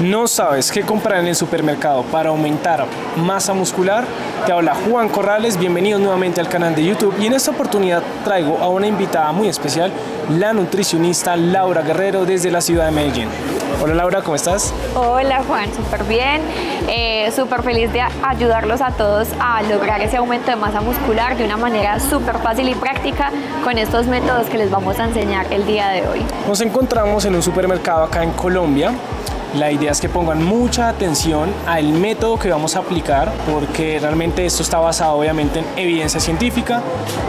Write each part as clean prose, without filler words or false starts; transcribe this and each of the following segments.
¿No sabes qué comprar en el supermercado para aumentar masa muscular? Te habla Juan Corrales, bienvenidos nuevamente al canal de YouTube y en esta oportunidad traigo a una invitada muy especial, la nutricionista Laura Guerrero desde la ciudad de Medellín. Hola Laura, ¿cómo estás? Hola Juan, súper bien, súper feliz de ayudarlos a todos a lograr ese aumento de masa muscular de una manera súper fácil y práctica con estos métodos que les vamos a enseñar el día de hoy. Nos encontramos en un supermercado acá en Colombia. La idea es que pongan mucha atención al método que vamos a aplicar porque realmente esto está basado obviamente en evidencia científica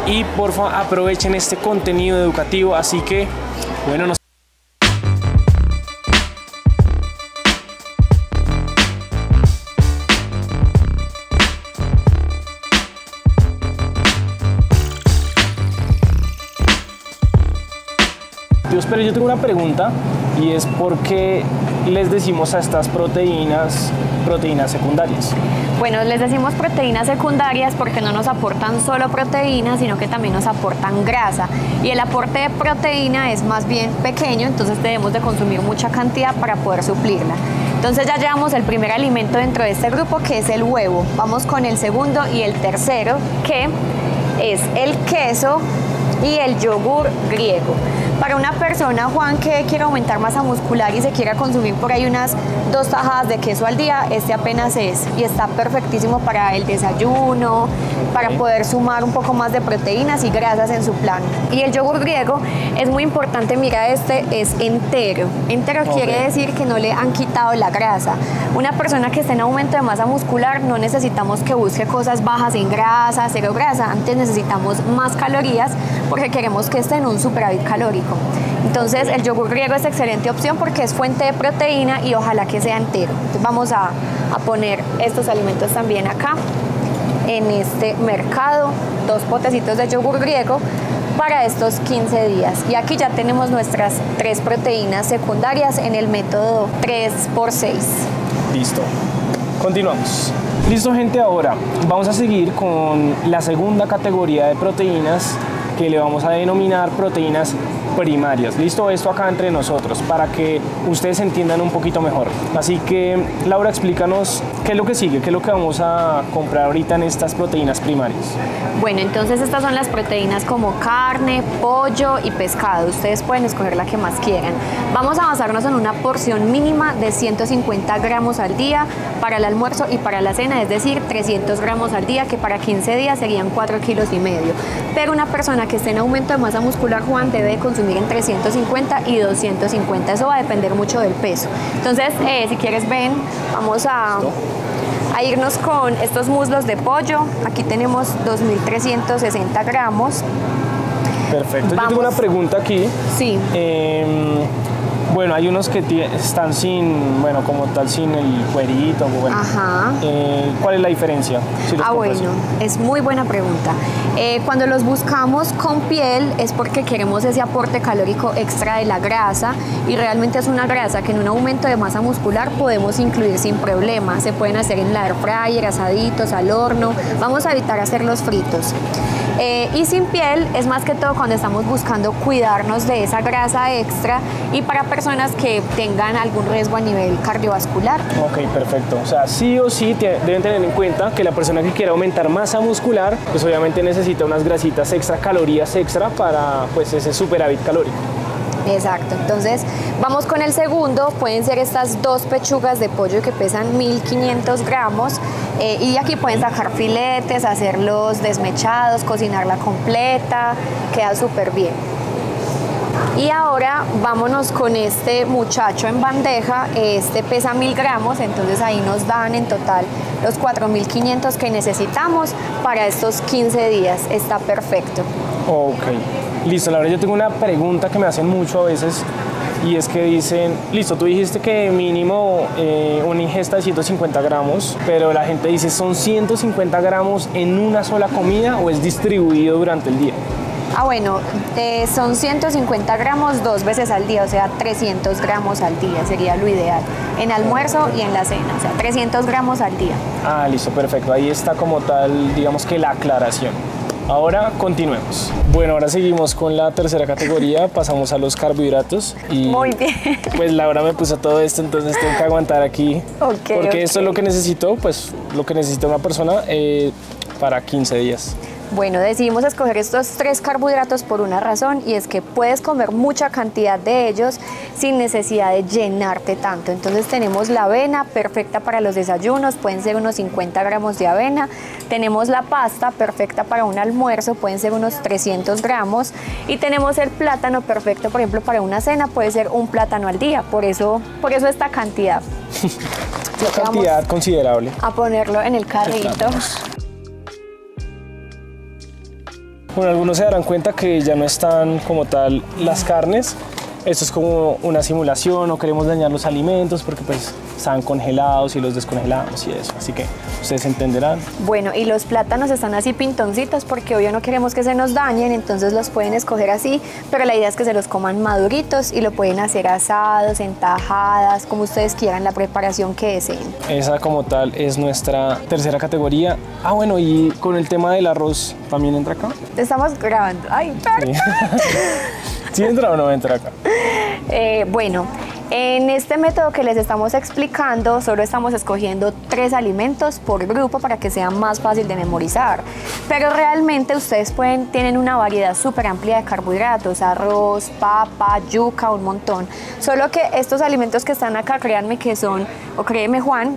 y porfa aprovechen este contenido educativo, así que bueno, nos pero yo tengo una pregunta y es ¿por qué les decimos a estas proteínas secundarias? Bueno, les decimos proteínas secundarias porque no nos aportan solo proteínas, sino que también nos aportan grasa. Y el aporte de proteína es más bien pequeño, entonces debemos de consumir mucha cantidad para poder suplirla. Entonces ya llevamos el primer alimento dentro de este grupo, que es el huevo. Vamos con el segundo y el tercero, que es el queso y el yogur griego. Para una persona, Juan, que quiere aumentar masa muscular y se quiera consumir por ahí unas 2 tajadas de queso al día, este apenas es y está perfectísimo para el desayuno, para poder sumar un poco más de proteínas y grasas en su plan. Y el yogur griego es muy importante, mira, este es entero. Entero quiere decir que no le han quitado la grasa. Una persona que esté en aumento de masa muscular no necesitamos que busque cosas bajas en grasa, cero grasa, antes necesitamos más calorías porque queremos que esté en un superávit calórico. Entonces el yogur griego es excelente opción porque es fuente de proteína y ojalá que sea entero. Entonces vamos a poner estos alimentos también acá en este mercado, 2 potecitos de yogur griego para estos 15 días. Y aquí ya tenemos nuestras 3 proteínas secundarias en el método 3×6. Listo, continuamos. Listo gente, ahora vamos a seguir con la segunda categoría de proteínas que le vamos a denominar proteínas primarias. Listo, esto acá entre nosotros para que ustedes entiendan un poquito mejor. Así que Laura, explícanos qué es lo que sigue, qué es lo que vamos a comprar ahorita en estas proteínas primarias. Bueno, entonces estas son las proteínas como carne, pollo y pescado. Ustedes pueden escoger la que más quieran. Vamos a basarnos en una porción mínima de 150 gramos al día para el almuerzo y para la cena, es decir, 300 gramos al día, que para 15 días serían 4,5 kilos. Pero una persona que esté en aumento de masa muscular, Juan, debe consumir entre 150 y 250. Eso va a depender mucho del peso. Entonces, si quieres, ven, vamos a irnos con estos muslos de pollo. Aquí tenemos 2.360 gramos. Perfecto. Yo tengo una pregunta aquí. Sí. Bueno, hay unos que están sin, bueno, como tal, sin el cuerito. Bueno. Ajá. ¿Cuál es la diferencia? Si Bueno, es muy buena pregunta. Cuando los buscamos con piel es porque queremos ese aporte calórico extra de la grasa y realmente es una grasa que en un aumento de masa muscular podemos incluir sin problema. Se pueden hacer en la air fryer, asaditos, al horno. Vamos a evitar hacerlos fritos. Y sin piel es más que todo cuando estamos buscando cuidarnos de esa grasa extra y para personas que tengan algún riesgo a nivel cardiovascular. Ok, perfecto. O sea, sí o sí deben tener en cuenta que la persona que quiera aumentar masa muscular, pues obviamente necesita unas grasitas extra, calorías extra para pues ese superávit calórico. Exacto, entonces vamos con el segundo. Pueden ser estas 2 pechugas de pollo que pesan 1.500 gramos y aquí pueden sacar filetes, hacerlos desmechados, cocinarla completa, queda súper bien. Y ahora vámonos con este muchacho en bandeja. Este pesa 1.000 gramos, entonces ahí nos dan en total los 4.500 que necesitamos para estos 15 días. Está perfecto. Ok, listo. Laura, yo tengo una pregunta que me hacen mucho a veces y es que dicen, listo, tú dijiste que mínimo una ingesta de 150 gramos, pero la gente dice, ¿son 150 gramos en una sola comida o es distribuido durante el día? Bueno, son 150 gramos 2 veces al día, o sea, 300 gramos al día sería lo ideal, en almuerzo y en la cena, o sea, 300 gramos al día. Listo, perfecto. Ahí está como tal, digamos que la aclaración. Ahora continuemos. Bueno, ahora seguimos con la tercera categoría, pasamos a los carbohidratos. Y Muy bien. pues Laura me puso todo esto, entonces tengo que aguantar aquí. Porque esto es lo que necesito, pues lo que necesita una persona para 15 días. Bueno, decidimos escoger estos 3 carbohidratos por una razón, y es que puedes comer mucha cantidad de ellos sin necesidad de llenarte tanto. Entonces tenemos la avena, perfecta para los desayunos, pueden ser unos 50 gramos de avena. Tenemos la pasta, perfecta para un almuerzo, pueden ser unos 300 gramos. Y tenemos el plátano, perfecto, por ejemplo, para una cena, puede ser un plátano al día. Por eso esta cantidad. Una cantidad considerable. A ponerlo en el carrito. Bueno, algunos se darán cuenta que ya no están como tal las carnes. Esto es como una simulación, no queremos dañar los alimentos porque pues están congelados y los descongelamos y eso, así que ustedes entenderán. Bueno, y los plátanos están así pintoncitos porque obvio no queremos que se nos dañen, entonces los pueden escoger así, pero la idea es que se los coman maduritos y lo pueden hacer asados, en tajadas, como ustedes quieran, la preparación que deseen. Esa como tal es nuestra tercera categoría. Ah, bueno, y con el tema del arroz, ¿también entra acá? Estamos grabando. Ay, perdón. ¿Sí entra o no entra acá? Bueno, en este método que les estamos explicando, solo estamos escogiendo 3 alimentos por grupo para que sea más fácil de memorizar. Pero realmente ustedes tienen una variedad súper amplia de carbohidratos, arroz, papa, yuca, un montón. Solo que estos alimentos que están acá, créanme que son, o créeme Juan,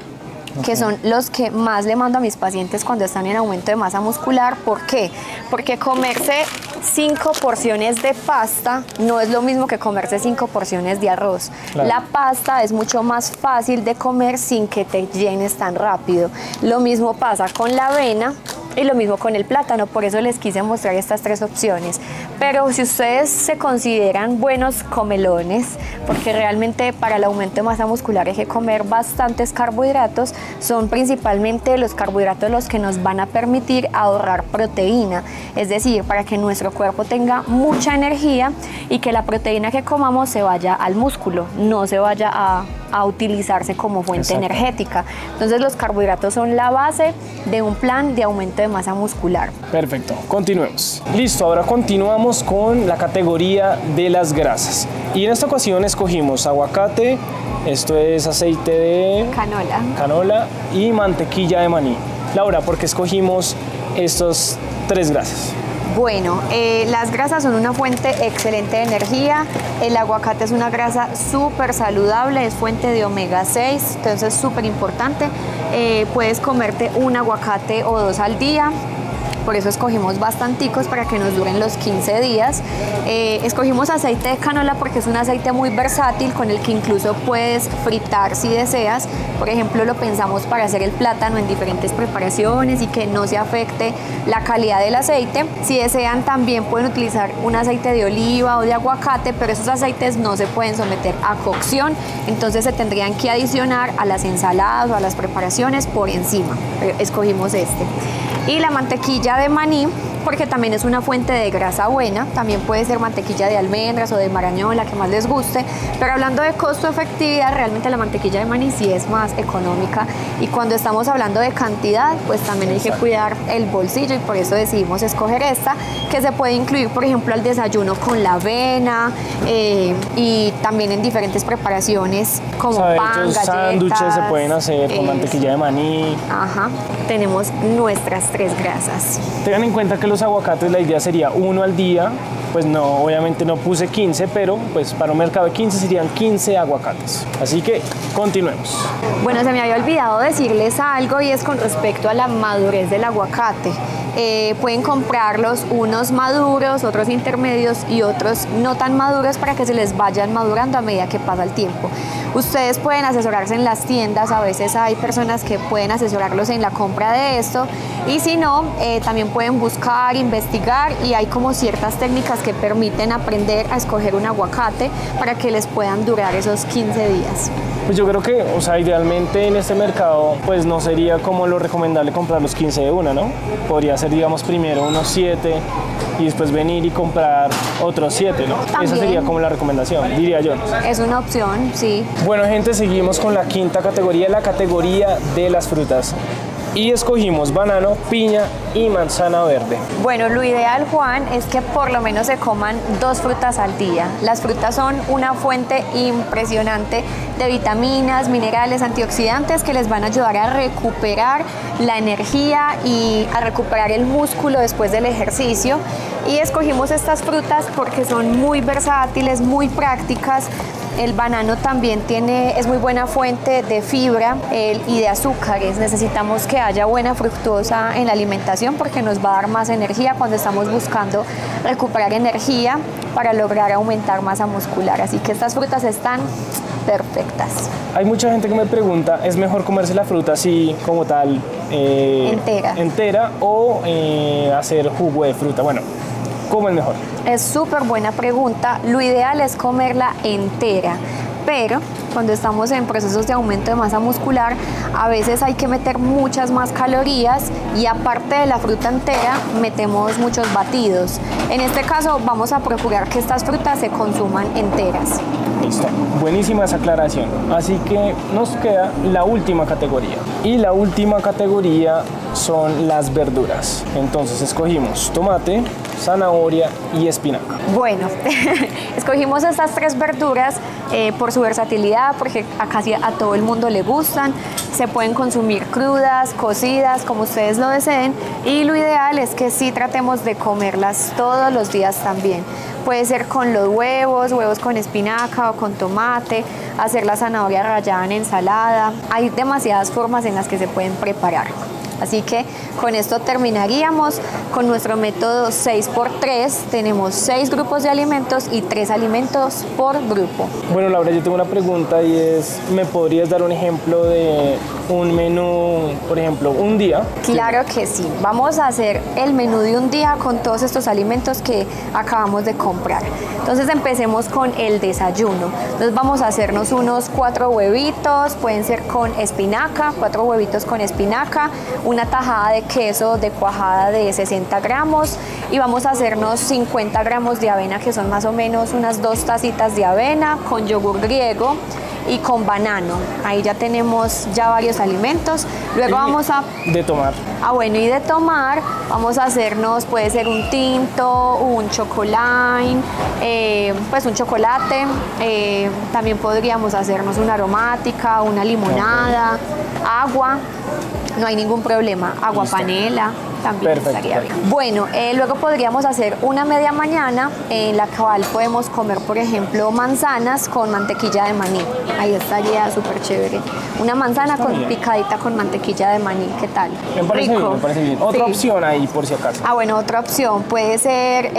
que son los que más le mando a mis pacientes cuando están en aumento de masa muscular. ¿Por qué? Porque comerse 5 porciones de pasta no es lo mismo que comerse 5 porciones de arroz. Claro. La pasta es mucho más fácil de comer sin que te llenes tan rápido. Lo mismo pasa con la avena y lo mismo con el plátano, por eso les quise mostrar estas 3 opciones. Pero si ustedes se consideran buenos comelones, porque realmente para el aumento de masa muscular hay que comer bastantes carbohidratos, son principalmente los carbohidratos los que nos van a permitir ahorrar proteína, es decir, para que nuestro cuerpo tenga mucha energía y que la proteína que comamos se vaya al músculo, no se vaya a utilizarse como fuente energética. Entonces los carbohidratos son la base de un plan de aumento de masa muscular. Perfecto, continuemos. Listo, ahora continuamos con la categoría de las grasas. Y en esta ocasión escogimos aguacate, esto es aceite de canola y mantequilla de maní. Laura, ¿por qué escogimos estos 3 grasas? Bueno, las grasas son una fuente excelente de energía. El aguacate es una grasa súper saludable, es fuente de omega 6, entonces es súper importante. Puedes comerte un aguacate o 2 al día. Por eso escogimos bastanticos para que nos duren los 15 días. Escogimos aceite de canola porque es un aceite muy versátil con el que incluso puedes fritar si deseas. Por ejemplo, lo pensamos para hacer el plátano en diferentes preparaciones y que no se afecte la calidad del aceite. Si desean, también pueden utilizar un aceite de oliva o de aguacate, pero esos aceites no se pueden someter a cocción, entonces se tendrían que adicionar a las ensaladas o a las preparaciones por encima. Escogimos este. Y la mantequilla de maní, porque también es una fuente de grasa buena, también puede ser mantequilla de almendras o de marañón, la que más les guste, pero hablando de costo-efectividad, realmente la mantequilla de maní sí es más económica, y cuando estamos hablando de cantidad, pues también hay que cuidar el bolsillo, y por eso decidimos escoger esta, que se puede incluir, por ejemplo, al desayuno con la avena, y también en diferentes preparaciones como pan, galletas. Sándwiches se pueden hacer con mantequilla de maní. Ajá, tenemos nuestras 3 grasas. Tengan en cuenta que los aguacates la idea sería 1 al día, pues no, obviamente no puse 15, pero pues para un mercado de 15 serían 15 aguacates. Así que continuemos. Bueno, se me había olvidado decirles algo, y es con respecto a la madurez del aguacate. Pueden comprarlos unos maduros, otros intermedios y otros no tan maduros para que se les vayan madurando a medida que pasa el tiempo. Ustedes pueden asesorarse en las tiendas, a veces hay personas que pueden asesorarlos en la compra de esto, y si no, también pueden buscar, investigar, y hay como ciertas técnicas que permiten aprender a escoger un aguacate para que les puedan durar esos 15 días. Pues yo creo que, o sea, idealmente en este mercado, pues no sería como lo recomendable comprar los 15 de una, ¿no? Podría ser, digamos, primero unos 7 y después venir y comprar otros 7, ¿no? También. Esa sería como la recomendación, diría yo. Es una opción, sí. Bueno, gente, seguimos con la quinta categoría, la categoría de las frutas. Y escogimos banano, piña y manzana verde. Bueno, lo ideal, Juan, es que por lo menos se coman 2 frutas al día. Las frutas son una fuente impresionante de vitaminas, minerales, antioxidantes que les van a ayudar a recuperar la energía y a recuperar el músculo después del ejercicio. Y escogimos estas frutas porque son muy versátiles, muy prácticas. El banano también es muy buena fuente de fibra y de azúcares. Necesitamos que haya buena fructosa en la alimentación porque nos va a dar más energía cuando estamos buscando recuperar energía para lograr aumentar masa muscular. Así que estas frutas están perfectas. Hay mucha gente que me pregunta, ¿es mejor comerse la fruta así como tal? Entera o hacer jugo de fruta. Bueno, ¿cómo es mejor? Es súper buena pregunta. Lo ideal es comerla entera, pero cuando estamos en procesos de aumento de masa muscular, a veces hay que meter muchas más calorías y aparte de la fruta entera, metemos muchos batidos. En este caso, vamos a procurar que estas frutas se consuman enteras. Listo, buenísima esa aclaración. Así que nos queda la última categoría. Y la última categoría son las verduras. Entonces escogimos tomate, zanahoria y espinaca. Bueno, escogimos estas 3 verduras por su versatilidad, porque a casi a todo el mundo le gustan. Se pueden consumir crudas, cocidas, como ustedes lo deseen. Y lo ideal es que sí tratemos de comerlas todos los días también. Puede ser con los huevos con espinaca o con tomate, hacer la zanahoria rallada en ensalada. Hay demasiadas formas en las que se pueden preparar. Así que con esto terminaríamos con nuestro método 6×3. Tenemos 6 grupos de alimentos y 3 alimentos por grupo. Bueno, Laura, yo tengo una pregunta y es, ¿me podrías dar un ejemplo de un menú, por ejemplo, un día? Claro que sí. Vamos a hacer el menú de un día con todos estos alimentos que acabamos de comprar. Entonces empecemos con el desayuno. Entonces vamos a hacernos unos 4 huevitos, pueden ser con espinaca, 4 huevitos con espinaca, una tajada de queso de cuajada de 60 gramos y vamos a hacernos 50 gramos de avena, que son más o menos unas 2 tacitas de avena con yogur griego y con banano. Ahí ya tenemos varios alimentos. Luego vamos a... De tomar. Bueno, y de tomar vamos a hacernos, puede ser un tinto, un chocolate, pues un chocolate. También podríamos hacernos una aromática, una limonada, agua. No hay ningún problema. Agua panela también estaría bien. Bueno, luego podríamos hacer una media mañana en la cual podemos comer, por ejemplo, manzanas con mantequilla de maní. Ahí estaría súper chévere. Una manzana picadita con mantequilla de maní. ¿Qué tal? Me parece bien, me parece bien. Otra opción ahí, por si acaso. Bueno, otra opción puede ser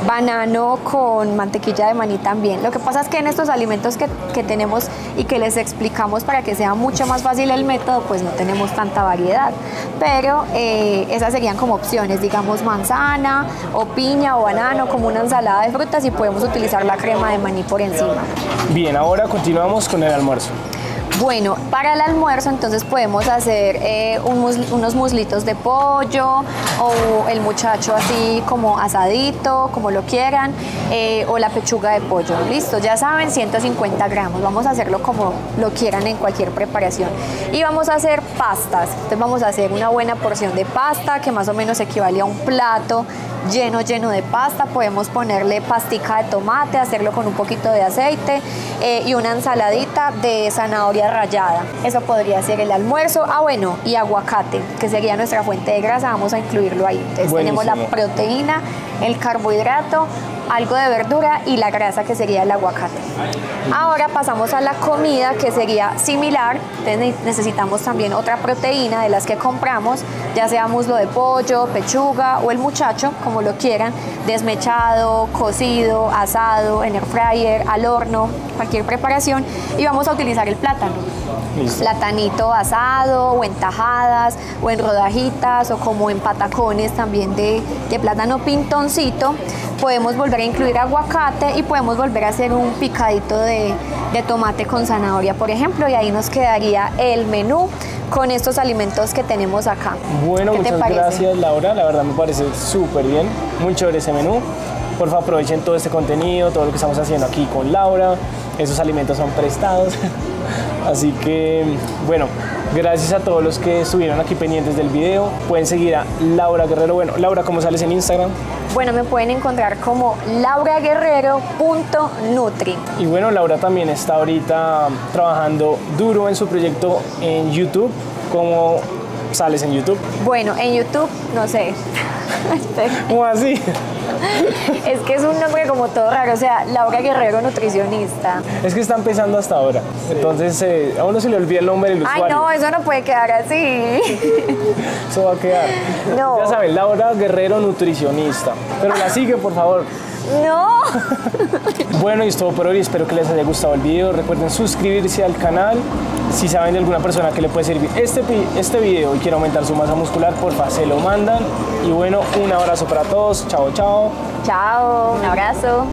banano con mantequilla de maní también. Lo que pasa es que en estos alimentos que tenemos y que les explicamos para que sea mucho más fácil el método, pues no tenemos tanta variedad. Pero esas serían como opciones, digamos manzana o piña o banano, como una ensalada de frutas, y podemos utilizar la crema de maní por encima. Bien, ahora continuamos con el almuerzo. Bueno, para el almuerzo entonces podemos hacer unos muslitos de pollo o el muchacho así como asadito, como lo quieran, o la pechuga de pollo. Listo, ya saben, 150 gramos. Vamos a hacerlo como lo quieran en cualquier preparación. Y vamos a hacer pastas. Entonces vamos a hacer una buena porción de pasta que más o menos equivale a un plato lleno de pasta. Podemos ponerle pastica de tomate, hacerlo con un poquito de aceite y una ensaladita de zanahoria rallada. Eso podría ser el almuerzo. Bueno, y aguacate, que sería nuestra fuente de grasa, vamos a incluirlo ahí. Entonces tenemos la proteína, el carbohidrato, algo de verdura y la grasa, que sería el aguacate. Ahora pasamos a la comida, que sería similar. Entonces necesitamos también otra proteína de las que compramos, ya sea muslo de pollo, pechuga o el muchacho, como lo quieran, desmechado, cocido, asado, en air fryer, al horno, cualquier preparación. Y vamos a utilizar el plátano. Listo. Platanito asado o en tajadas o en rodajitas o como en patacones también de plátano pintoncito. Podemos volver a incluir aguacate y podemos volver a hacer un picadito de tomate con zanahoria, por ejemplo, y ahí nos quedaría el menú con estos alimentos que tenemos acá. Bueno, muchas gracias, Laura, la verdad me parece súper bien, muy chévere ese menú. Por favor, aprovechen todo este contenido, todo lo que estamos haciendo aquí con Laura. Esos alimentos son prestados. Así que, bueno, gracias a todos los que estuvieron aquí pendientes del video. Pueden seguir a Laura Guerrero. Bueno, Laura, ¿cómo sales en Instagram? Bueno, me pueden encontrar como lauraguerrero.nutri. Y bueno, Laura también está ahorita trabajando duro en su proyecto en YouTube. ¿Cómo sales en YouTube? Bueno, en YouTube, no sé. ¿Cómo así? Es que es un nombre como todo raro, o sea, Laura Guerrero, nutricionista. Es que está empezando hasta ahora. Entonces, a uno se le olvida el nombre del usuario. Ay, no, eso no puede quedar así. Eso va a quedar. No. Ya saben, Laura Guerrero, nutricionista. Pero la sigue, por favor. No. Bueno, y es todo por hoy. Espero que les haya gustado el video. Recuerden suscribirse al canal. Si saben de alguna persona que le puede servir este video y quiere aumentar su masa muscular, porfa, se lo mandan. Y bueno, un abrazo para todos. Chao, chao. Chao, un abrazo.